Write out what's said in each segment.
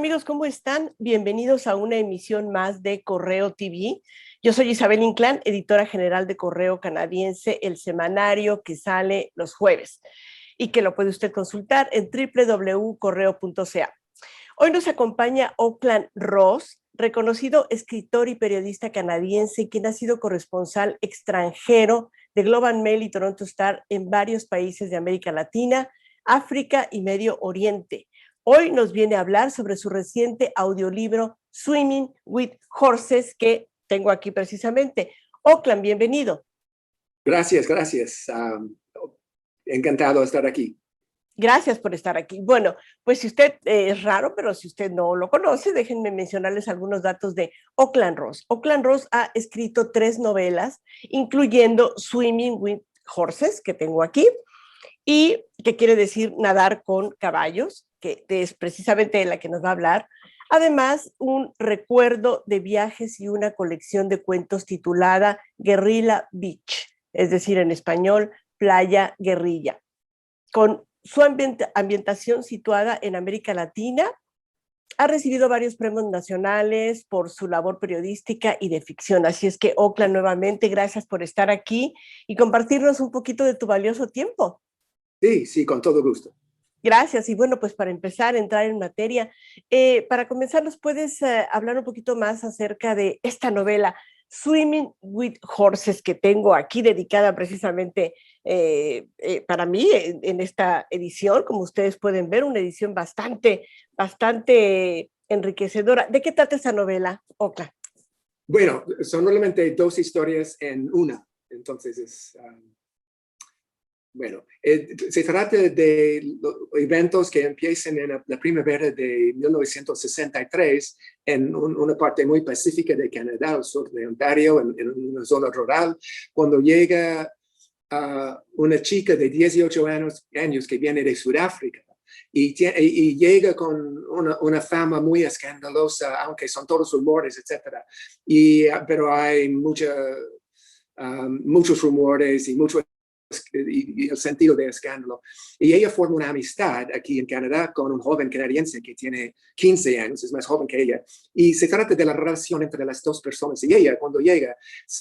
amigos? ¿Cómo están? Bienvenidos a una emisión más de Correo TV. Yo soy Isabel Inclán, editora general de Correo Canadiense, el semanario que sale los jueves y que lo puede usted consultar en www.correo.ca. Hoy nos acompaña Auckland Ross, reconocido escritor y periodista canadiense, quien ha sido corresponsal extranjero de Global Mail y Toronto Star en varios países de América Latina, África y Medio Oriente. Hoy nos viene a hablar sobre su reciente audiolibro Swimming with Horses, que tengo aquí precisamente. Auckland, bienvenido. Gracias. Encantado de estar aquí. Gracias por estar aquí. Bueno, pues si usted es raro, pero si usted no lo conoce, déjenme mencionarles algunos datos de Auckland Ross. Auckland Ross ha escrito 3 novelas, incluyendo Swimming with Horses, que tengo aquí, y que quiere decir nadar con caballos, que es precisamente de la que nos va a hablar. Además, un recuerdo de viajes y una colección de cuentos titulada Guerrilla Beach, es decir, en español, Playa Guerrilla, con su ambientación situada en América Latina. Ha recibido varios premios nacionales por su labor periodística y de ficción. Así es que, Auckland, nuevamente, gracias por estar aquí y compartirnos un poquito de tu valioso tiempo. Sí, con todo gusto. Gracias. Y bueno, pues para empezar a entrar en materia, para comenzar, ¿nos puedes hablar un poquito más acerca de esta novela, Swimming with Horses, que tengo aquí dedicada precisamente para mí en esta edición? Como ustedes pueden ver, una edición bastante enriquecedora. ¿De qué trata esta novela, Auckland? Bueno, son realmente 2 historias en una. Entonces, se trata de eventos que empiezan en la primavera de 1963 en una parte muy pacífica de Canadá, al sur de Ontario, en una zona rural, cuando llega una chica de 18 años que viene de Sudáfrica y llega con una fama muy escandalosa, aunque son todos rumores, etc. Pero hay muchos rumores y el sentido de escándalo. Y ella forma una amistad aquí en Canadá con un joven canadiense que tiene 15 años, es más joven que ella. Y se trata de la relación entre las 2 personas. Y ella, cuando llega,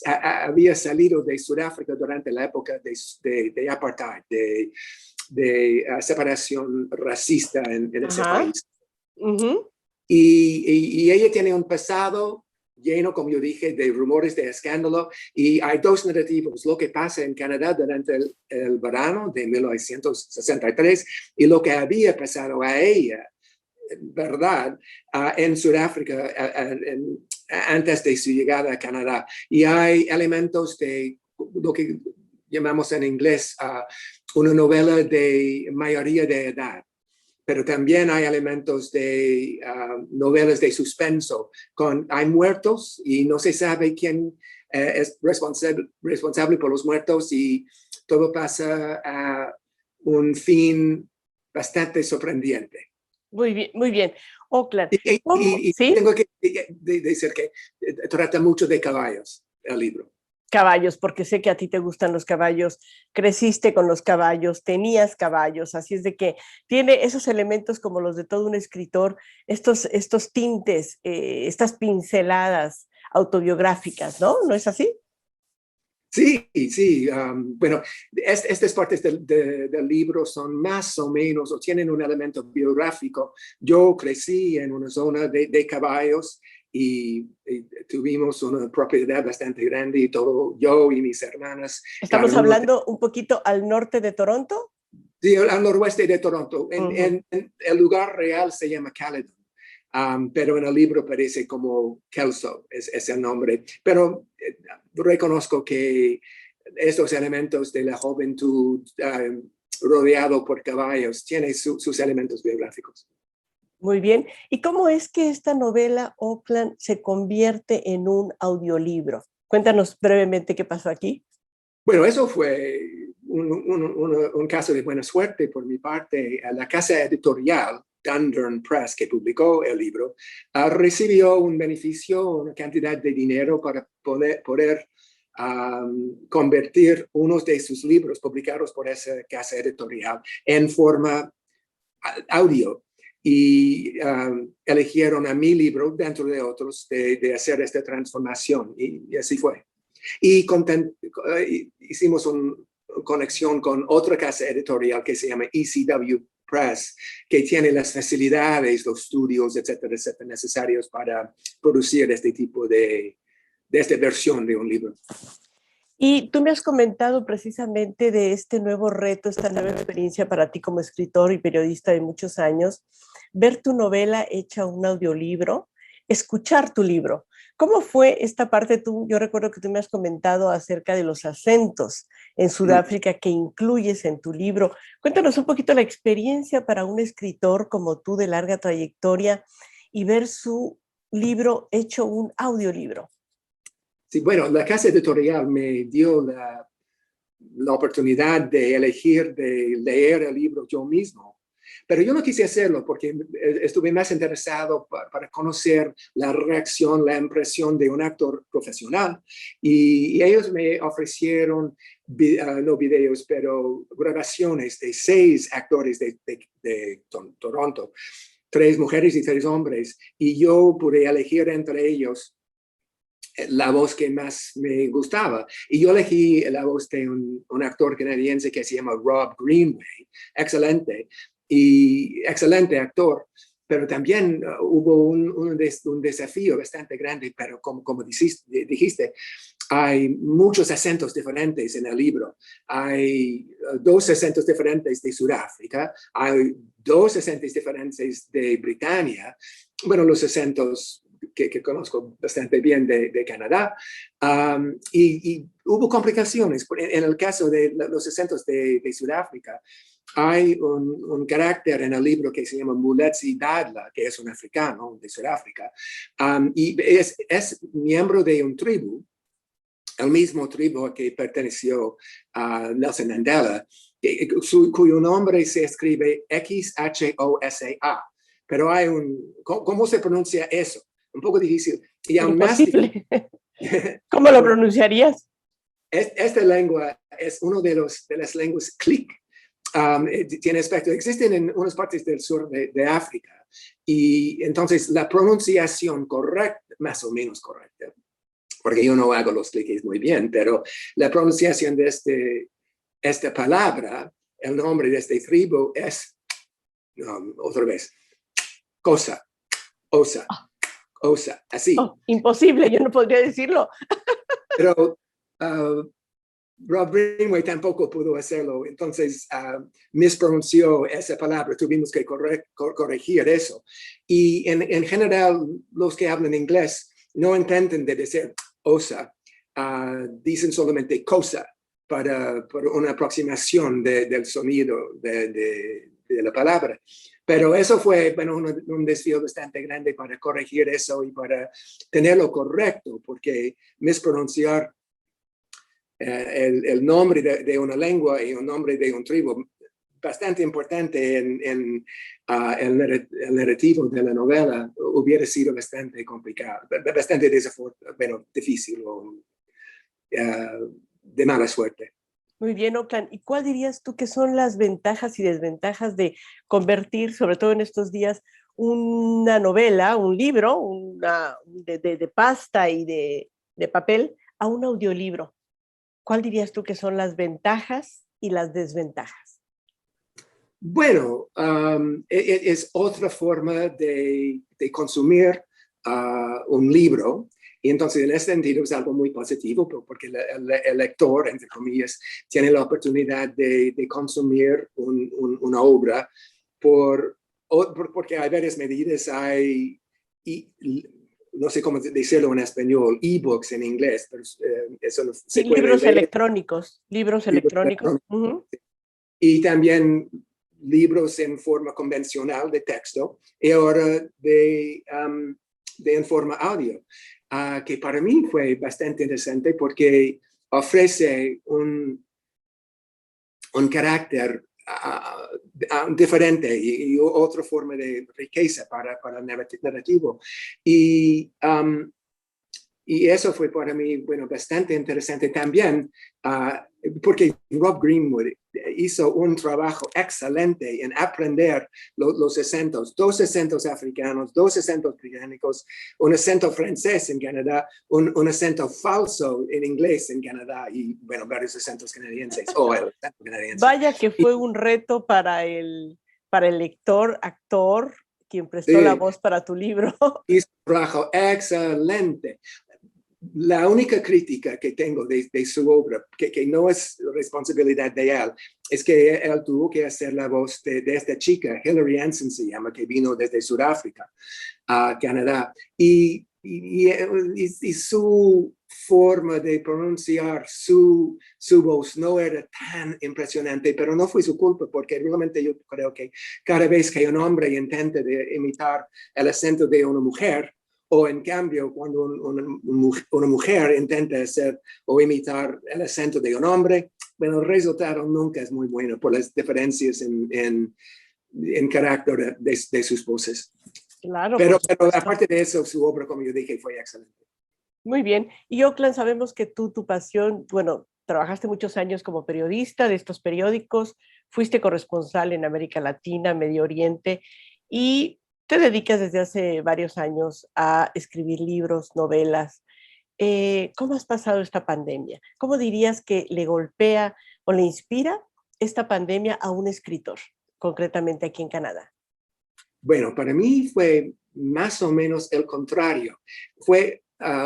había salido de Sudáfrica durante la época de apartheid, de separación racista en ese país. Uh-huh. Y ella tiene un pasado lleno, como yo dije, de rumores de escándalo, y hay 2 narrativos: lo que pasa en Canadá durante el verano de 1963 y lo que había pasado a ella, ¿verdad?, en Sudáfrica antes de su llegada a Canadá. Y hay elementos de lo que llamamos en inglés una novela de mayoría de edad. Pero también hay elementos de novelas de suspenso. Hay muertos y no se sabe quién es responsable por los muertos, y todo pasa a un fin bastante sorprendente. Muy bien, muy bien. Auckland. Y ¿Sí? tengo que decir que trata mucho de caballos, el libro. Caballos, porque sé que a ti te gustan los caballos, creciste con los caballos, tenías caballos, así es de que tiene esos elementos como los de todo un escritor, estos tintes, estas pinceladas autobiográficas, ¿no? ¿No es así? Sí. Bueno, estas partes del libro son más o menos, o tienen un elemento biográfico. Yo crecí en una zona de caballos y tuvimos una propiedad bastante grande, y todo, yo y mis hermanas. Estamos hablando un poquito al norte de Toronto. Sí, al noroeste de Toronto. En el lugar real se llama Caledon. Pero en el libro parece como Kelso, es el nombre. Pero reconozco que estos elementos de la juventud rodeado por caballos tienen sus elementos biográficos. Muy bien. ¿Y cómo es que esta novela, Auckland, se convierte en un audiolibro? Cuéntanos brevemente qué pasó aquí. Bueno, eso fue un caso de buena suerte por mi parte. La casa editorial Dundurn Press, que publicó el libro, recibió un beneficio, una cantidad de dinero para poder convertir unos de sus libros publicados por esa casa editorial en forma audio. y eligieron a mi libro, dentro de otros, de hacer esta transformación, y así fue. Y hicimos una conexión con otra casa editorial que se llama ECW Press, que tiene las facilidades, los estudios, etcétera, etcétera, necesarios para producir este tipo de esta versión de un libro. Y tú me has comentado precisamente de este nuevo reto, esta nueva experiencia para ti como escritor y periodista de muchos años, ver tu novela hecha un audiolibro, escuchar tu libro. ¿Cómo fue esta parte tú? Yo recuerdo que tú me has comentado acerca de los acentos en Sudáfrica que incluyes en tu libro. Cuéntanos un poquito la experiencia para un escritor como tú de larga trayectoria y ver su libro hecho un audiolibro. Sí, bueno, la casa editorial me dio la oportunidad de elegir, de leer el libro yo mismo. Pero yo no quise hacerlo porque estuve más interesado para conocer la reacción, la impresión de un actor profesional. Y ellos me ofrecieron, no videos, pero grabaciones de 6 actores de Toronto, 3 mujeres y 3 hombres. Y yo pude elegir entre ellos la voz que más me gustaba. Y yo elegí la voz de un actor canadiense que se llama Rob Greenway, excelente, y excelente actor, pero también hubo un desafío bastante grande, pero como dijiste, hay muchos acentos diferentes en el libro. Hay 2 acentos diferentes de Sudáfrica, hay 2 acentos diferentes de Britania, bueno, los acentos que conozco bastante bien de Canadá, y hubo complicaciones. En el caso de los acentos de Sudáfrica, hay un carácter en el libro que se llama Muletsi Dadla, que es un africano de Sudáfrica, y es miembro de un tribu, el mismo tribu a que perteneció a Nelson Mandela, cuyo nombre se escribe Xosa, pero hay ¿cómo se pronuncia eso? Un poco difícil. Y aún Imposible. más ¿Cómo lo pronunciarías? Esta lengua es una de las lenguas clic. Tiene aspecto, existen en unas partes del sur de África, y entonces la pronunciación correcta, más o menos correcta, porque yo no hago los cliques muy bien, pero la pronunciación de esta palabra, el nombre de este tribu es, otra vez, cosa, osa, osa, así. Oh, imposible, yo no podría decirlo. Pero Rob Greenway tampoco pudo hacerlo, entonces mispronunció esa palabra, tuvimos que corregir eso. Y en general, los que hablan inglés no intenten de decir osa, dicen solamente cosa para una aproximación del sonido de la palabra. Pero eso fue, bueno, un desafío bastante grande para corregir eso y para tenerlo correcto, porque mispronunciar el nombre de una lengua y un nombre de un tribu, bastante importante en el narrativo de la novela, hubiera sido bastante complicado, bastante difícil o de mala suerte. Muy bien, Oclan. ¿Y cuál dirías tú que son las ventajas y desventajas de convertir, sobre todo en estos días, una novela, un libro de pasta y de papel a un audiolibro? ¿Cuál dirías tú que son las ventajas y las desventajas? Bueno, es otra forma de consumir un libro. Y entonces, en ese sentido, es algo muy positivo, porque el lector, entre comillas, tiene la oportunidad de consumir una obra porque hay varias medidas. No sé cómo decirlo en español, ebooks en inglés, pero eso no se Sí, puede libros leer. electrónicos. Uh-huh. Y también libros en forma convencional de texto y ahora en forma audio, que para mí fue bastante interesante porque ofrece un carácter diferente y otra forma de riqueza para el narrativo. Y eso fue para mí, bueno, bastante interesante también, porque Rob hizo un trabajo excelente en aprender los acentos, dos acentos africanos, dos acentos británicos, un acento francés en Canadá, un acento falso en inglés en Canadá y, bueno, varios acentos canadienses, el acento canadiense. Vaya que fue un reto para el lector, actor, quien prestó la voz para tu libro. Hizo un trabajo excelente. La única crítica que tengo de su obra, que no es responsabilidad de él, es que él tuvo que hacer la voz de esta chica, Hilary Anson se llama, que vino desde Sudáfrica a Canadá. Y su forma de pronunciar su voz no era tan impresionante, pero no fue su culpa, porque realmente yo creo que cada vez que un hombre intenta de imitar el acento de una mujer, o en cambio, cuando una mujer intenta hacer o imitar el acento de un hombre, bueno, el resultado nunca es muy bueno por las diferencias en carácter de sus voces. Claro. Pero aparte de eso, su obra, como yo dije, fue excelente. Muy bien. Y Oakland, sabemos que tu pasión, bueno, trabajaste muchos años como periodista de estos periódicos, fuiste corresponsal en América Latina, Medio Oriente, y te dedicas desde hace varios años a escribir libros, novelas. ¿Cómo has pasado esta pandemia? ¿Cómo dirías que le golpea o le inspira esta pandemia a un escritor, concretamente aquí en Canadá? Bueno, para mí fue más o menos el contrario. Fue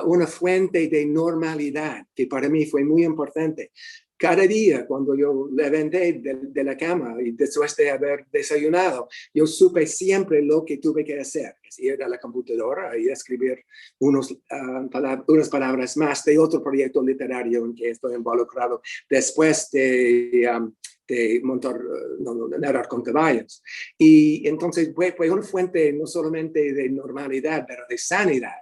una fuente de normalidad que para mí fue muy importante. Cada día cuando yo levanté de la cama y después de haber desayunado, yo supe siempre lo que tuve que hacer, es ir a la computadora y escribir unas palabras más de otro proyecto literario en que estoy involucrado después de nadar con caballos. Y entonces fue una fuente no solamente de normalidad, pero de sanidad.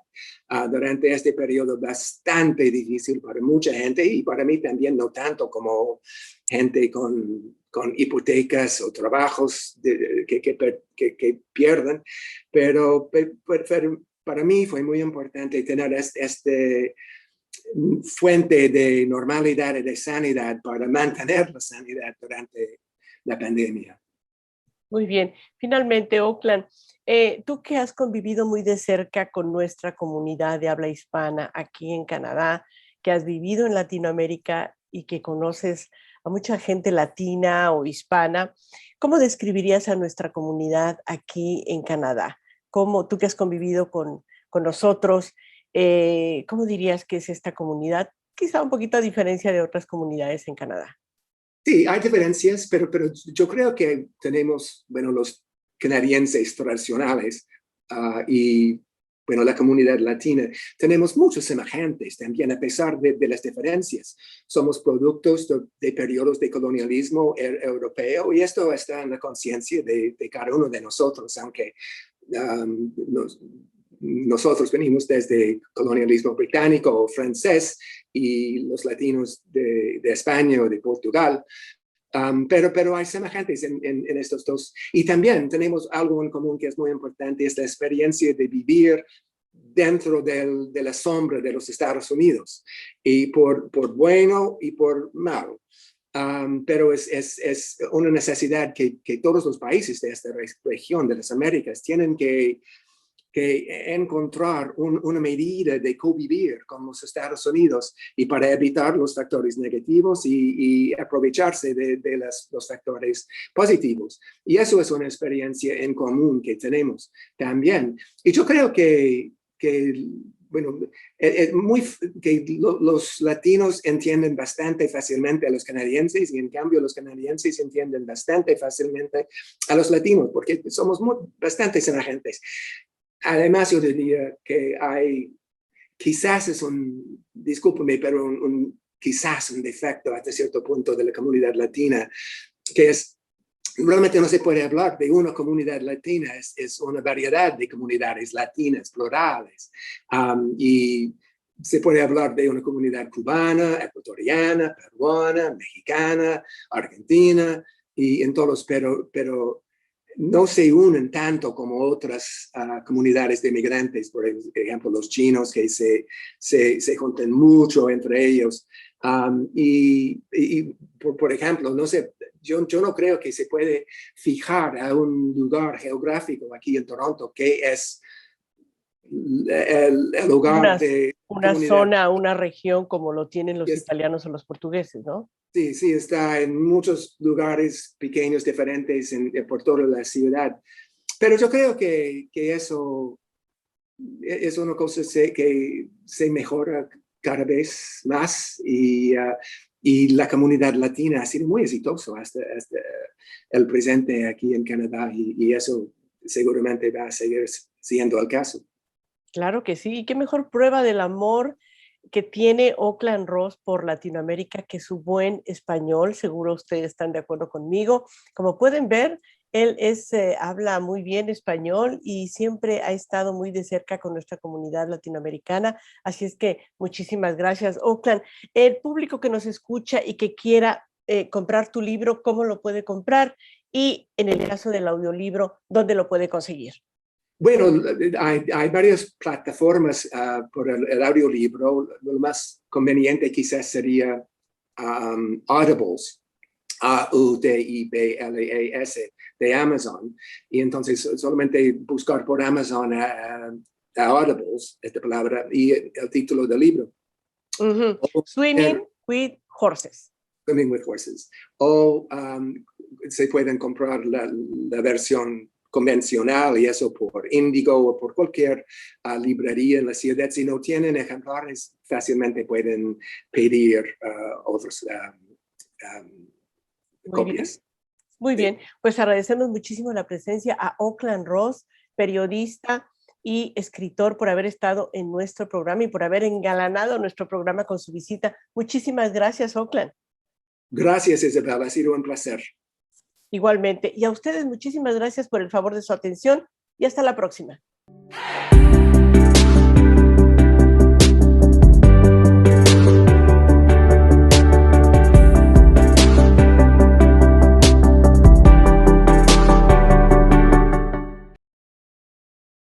Durante este periodo bastante difícil para mucha gente y para mí también, no tanto como gente con hipotecas o trabajos que pierden, pero para mí fue muy importante tener este fuente de normalidad y de sanidad para mantener la sanidad durante la pandemia. Muy bien. Finalmente, Oakland, tú que has convivido muy de cerca con nuestra comunidad de habla hispana aquí en Canadá, que has vivido en Latinoamérica y que conoces a mucha gente latina o hispana, ¿cómo describirías a nuestra comunidad aquí en Canadá? ¿Cómo tú que has convivido con nosotros, cómo dirías que es esta comunidad? Quizá un poquito a diferencia de otras comunidades en Canadá. Sí, hay diferencias, pero yo creo que tenemos, bueno, los canadienses tradicionales y, bueno, la comunidad latina, tenemos muchos semejantes también, a pesar de las diferencias. Somos productos de periodos de colonialismo europeo y esto está en la conciencia de cada uno de nosotros, aunque nosotros venimos desde colonialismo británico o francés y los latinos de España o de Portugal. Pero hay semejantes en estos dos. Y también tenemos algo en común que es muy importante, es la experiencia de vivir dentro de la sombra de los Estados Unidos, y por bueno y por malo. Pero es una necesidad que todos los países de esta región de las Américas tienen que encontrar una medida de convivir con los Estados Unidos y para evitar los factores negativos y aprovecharse de los factores positivos. Y eso es una experiencia en común que tenemos también. Y yo creo que bueno, los latinos entienden bastante fácilmente a los canadienses y en cambio los canadienses entienden bastante fácilmente a los latinos porque somos bastante semejantes. Además, yo diría que quizás es discúlpeme, pero quizás un defecto hasta cierto punto de la comunidad latina, que es, realmente no se puede hablar de una comunidad latina, es una variedad de comunidades latinas, plurales, y se puede hablar de una comunidad cubana, ecuatoriana, peruana, mexicana, argentina, y en todos, pero no se unen tanto como otras comunidades de migrantes, por ejemplo, los chinos que se juntan mucho entre ellos. Y por ejemplo, no sé, yo no creo que se puede fijar a un lugar geográfico aquí en Toronto que es el lugar de una comunidad. zona, una región como lo tienen los Yes. italianos o los portugueses, ¿no? Sí, sí, está en muchos lugares pequeños, diferentes por toda la ciudad. Pero yo creo que eso es una cosa que se mejora cada vez más y la comunidad latina ha sido muy exitoso hasta el presente aquí en Canadá y eso seguramente va a seguir siendo el caso. Claro que sí. Y qué mejor prueba del amor que tiene Auckland Ross por Latinoamérica que su buen español. Seguro ustedes están de acuerdo conmigo. Como pueden ver, él habla muy bien español y siempre ha estado muy de cerca con nuestra comunidad latinoamericana. Así es que muchísimas gracias, Auckland. El público que nos escucha y que quiera comprar tu libro, ¿cómo lo puede comprar? Y en el caso del audiolibro, ¿dónde lo puede conseguir? Bueno, hay varias plataformas por el audiolibro. Lo más conveniente quizás sería Audibles, Audibles, de Amazon. Y entonces solamente buscar por Amazon Audibles, esta palabra, y el título del libro. Swimming with Horses. Swimming with Horses. O se pueden comprar la versión convencional y eso por Indigo o por cualquier librería en la ciudad. Si no tienen ejemplares, fácilmente pueden pedir otros copias. Muy bien, pues agradecemos muchísimo la presencia a Auckland Ross, periodista y escritor, por haber estado en nuestro programa y por haber engalanado nuestro programa con su visita. Muchísimas gracias, Auckland. Gracias, Isabel. Ha sido un placer. Igualmente. Y a ustedes muchísimas gracias por el favor de su atención y hasta la próxima.